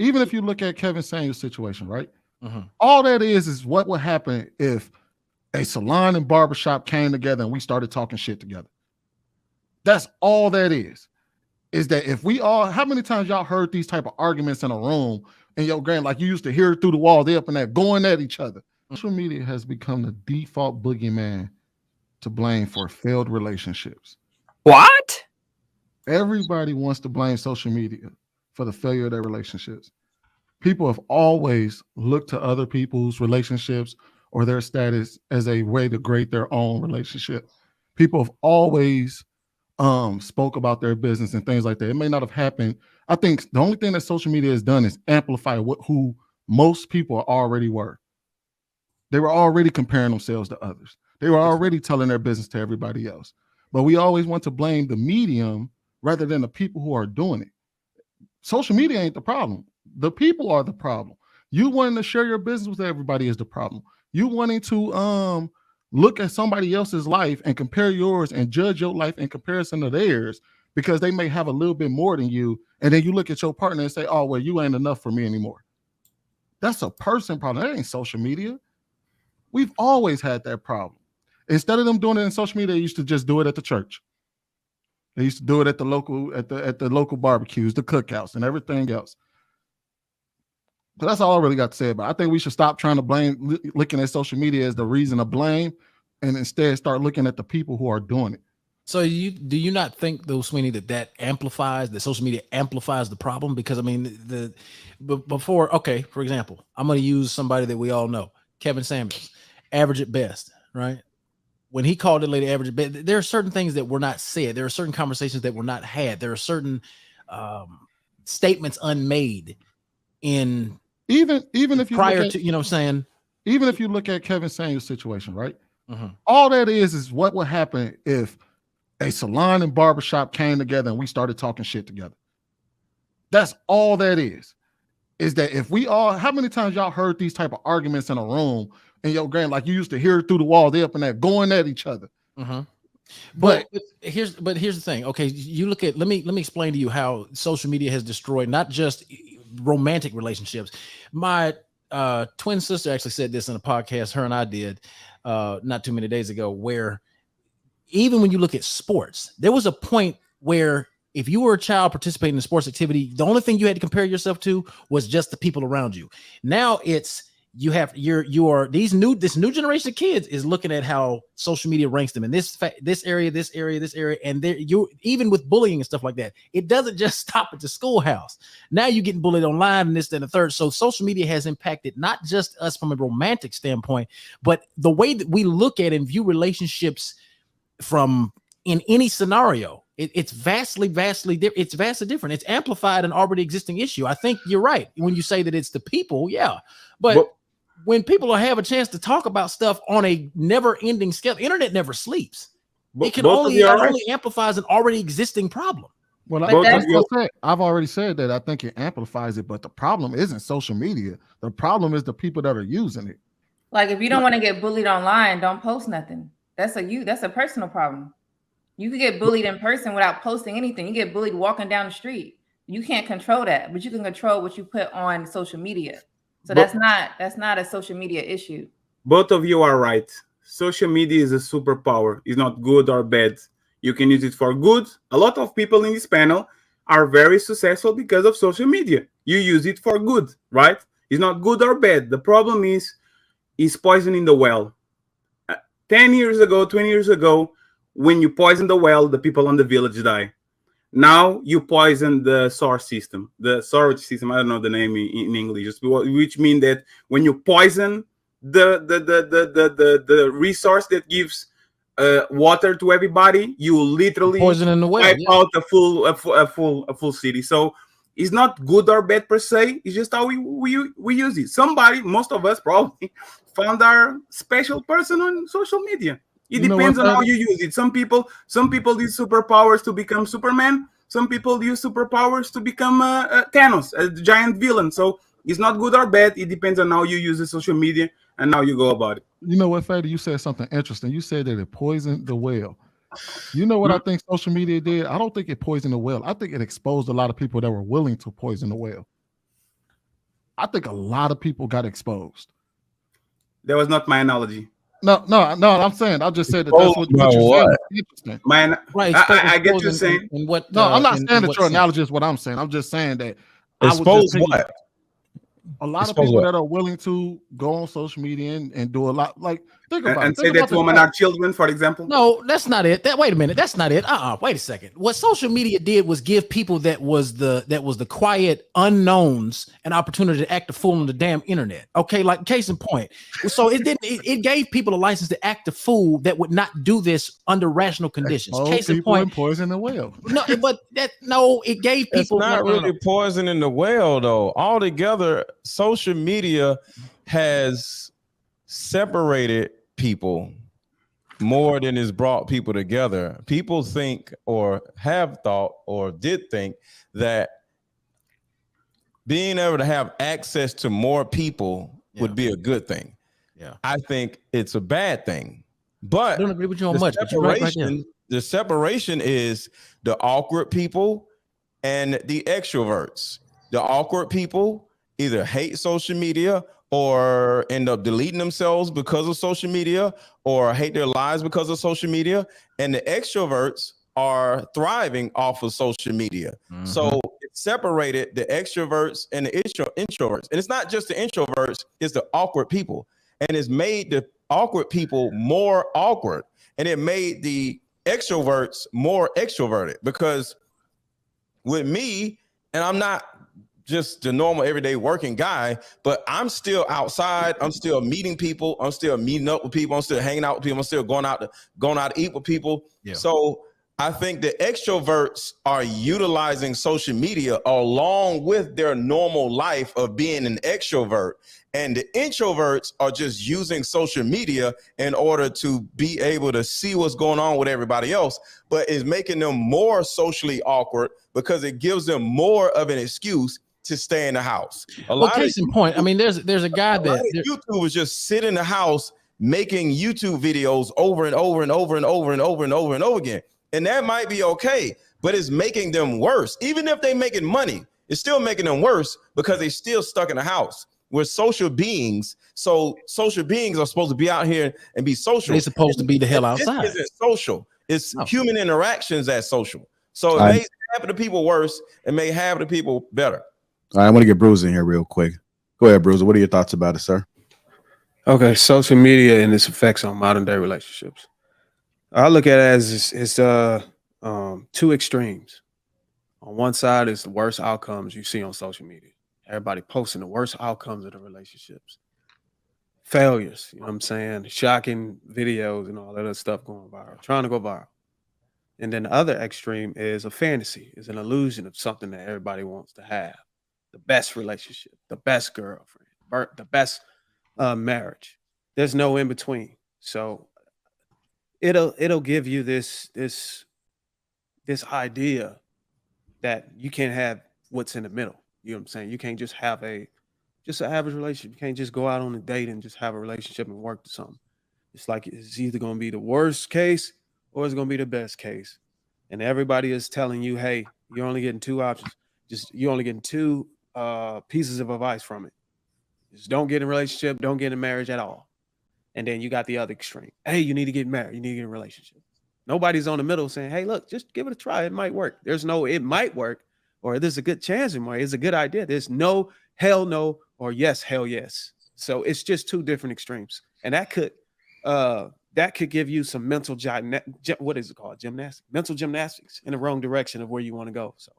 even if you look at Kevin Samuels' situation, right? Mhm. All that is what would happen if a salon and barbershop came together and we started talking shit together. That's all that is that if we all, how many times y'all heard these type of arguments in a room and your grand, like you used to hear it through the wall, they up in there going at each other. Social media has become the default boogeyman to blame for failed relationships. What? Everybody wants to blame social media for the failure of their relationships. People have always looked to other people's relationships or their status as a way to grade their own relationship. People have always spoke about their business and things like that. It may not have happened. I think the only thing that social media has done is amplify who most people already were. They were already comparing themselves to others. They were already telling their business to everybody else. But we always want to blame the medium rather than the people who are doing it. Social media ain't the problem. The people are the problem. You wanting to share your business with everybody is the problem. You wanting to look at somebody else's life and compare yours and judge your life in comparison to theirs because they may have a little bit more than you, and then you look at your partner and say, "Oh, well, you ain't enough for me anymore." That's a person problem. That ain't social media. We've always had that problem. Instead of them doing it in social media, they used to just do it at the church. They used to do it at the local barbecues, the cookouts, and everything else. So that's all I really got to say about it. I think we should stop trying to blame, looking at social media as the reason to blame, and instead start looking at the people who are doing it. So do you not think, though, Sweeney, that amplifies, that social media amplifies the problem? Because I mean, before, okay, for example, I'm going to use somebody that we all know, Kevin Samuels, average at best, right? When he called it lady average at best, there are certain things that were not said. There are certain conversations that were not had. There are certain statements unmade in even if you prior look at, to, you know what I'm saying? even if you look at Kevin Samuels' situation, right? Mhm. All that is what would happen if a salon and barbershop came together and we started talking shit together. That's all that is that if we all, how many times y'all heard these type of arguments in a room and your grand, like you used to hear it through the wall, they up in there going at each other. Mhm. But here's the thing. Okay, you look at, let me explain to you how social media has destroyed not just romantic relationships. My twin sister actually said this in a podcast her and I did not too many days ago, where even when you look at sports, there was a point where if you were a child participating in sports activity, the only thing you had to compare yourself to was just the people around you. Now it's, this new generation of kids is looking at how social media ranks them in this area, and you, even with bullying and stuff like that, it doesn't just stop at the schoolhouse. Now you're getting bullied online and this, that, and the third. So social media has impacted not just us from a romantic standpoint, but the way that we look at and view relationships from in any scenario. It's vastly different. It's vastly different. It's amplified an already existing issue. I think you're right when you say that it's the people, yeah, but when people have a chance to talk about stuff on a never-ending scale, the internet never sleeps. It only amplifies an already existing problem. Well, I've already said that I think it amplifies it, but the problem isn't social media. The problem is the people that are using it. Like if you don't want to get bullied online, don't post nothing. That's a personal problem. You could get bullied in person without posting anything. You get bullied walking down the street. You can't control that, but you can control what you put on social media. So that's not a social media issue. Both of you are right. Social media is a superpower. It's not good or bad. You can use it for good. A lot of people in this panel are very successful because of social media. You use it for good, right? It's not good or bad. The problem is poisoning the well. 10 years ago, 20 years ago, when you poison the well, the people on the village die. Now you poison the storage system. The storage system, I don't know the name in English, which means that when you poison the resource that gives water to everybody, you literally poison in the well, wipe out a full city. So it's not good or bad per se. It's just how we use it. Most of us probably found our special person on social media. It depends on how you use it. Some people use superpowers to become Superman. Some people use superpowers to become Thanos, a giant villain. So it's not good or bad. It depends on how you use the social media and how you go about it. You know what, Fady? You said something interesting. You said that it poisoned the well. You know what I think social media did? I don't think it poisoned the well. I think it exposed a lot of people that were willing to poison the well. I think a lot of people got exposed. That was not my analogy. No. I'm saying I just said that that's what you're saying. Interesting. Right. I get you saying. And what? No, I'm not saying that your sense? analogy is what I'm saying. I'm just saying that Expose what? A lot of Expose people what? that are willing to go on social media and do a lot. Like, think about And it. say Think that about the women fact- are children, for example. No, that's not it. Wait a minute. That's not it. Wait a second. What social media did was give people that was the quiet unknowns an opportunity to act a fool on the damn internet. Okay, like case in point. So it gave people a license to act a fool that would not do this under rational conditions. expose Case in people point. and poison the well. No, but it gave It's people not no. really poisoning the well, though. Altogether, social media has separated people more than it's brought people together. People think or have thought or did think that being able to have access to more people would be a good thing. Yeah. I think it's a bad thing. But I don't agree with you on much, but you're right there. the separation is the awkward people and the extroverts. The awkward people either hate social media or end up deleting themselves because of social media or hate their lives because of social media. And the extroverts are thriving off of social media. Mhm. So it separated the extroverts and the introverts. And it's not just the introverts, it's the awkward people. And it's made the awkward people more awkward. And it made the extroverts more extroverted, because with me, and I'm not just the normal everyday working guy, but I'm still outside. I'm still meeting people. I'm still meeting up with people. I'm still hanging out with people. I'm still going out to eat with people. Yeah. So I think the extroverts are utilizing social media along with their normal life of being an extrovert. And the introverts are just using social media in order to be able to see what's going on with everybody else, but it's making them more socially awkward because it gives them more of an excuse to stay in the house. Case in point, I mean, there's a guy that YouTube is just sit in the house making YouTube videos over and over and over and over and over and over and over again. And that might be okay, but it's making them worse. Even if they making money, it's still making them worse because they still stuck in the house. We're social beings. So social beings are supposed to be out here and be social. They're supposed to be the hell outside. This isn't social. It's human interactions that's social. So it may happen to people worse. It may happen to people better. All right, I want to get Bruce in here real quick. Go ahead, Bruce. What are your thoughts about it, sir? Okay, social media and its effects on modern day relationships. I look at it as it's two extremes. On one side is the worst outcomes you see on social media. Everybody posting the worst outcomes of the relationships. Failures, you know what I'm saying? Shocking videos and all that other stuff going viral, trying to go viral. And then the other extreme is a fantasy, is an illusion of something that everybody wants to have. The best relationship, the best girlfriend, the best marriage. There's no in between. So it'll give you this idea that you can't have what's in the middle. You know what I'm saying? You can't just have an average relationship. You can't just go out on a date and just have a relationship and work to something. It's like it's either going to be the worst case or it's going to be the best case. And everybody is telling you, hey, you're only getting two options. You're only getting two pieces of advice from it. Just don't get in a relationship, don't get in marriage at all. And then you got the other extreme. Hey, you need to get married. You need to get in a relationship. Nobody's on the middle saying, hey, look, just give it a try. It might work. There's no, it might work, or there's a good chance it might. It's a good idea. There's no hell no or yes, hell yes. So it's just two different extremes. And that could give you some mental, what is it called? Gymnastics, mental gymnastics in the wrong direction of where you want to go. So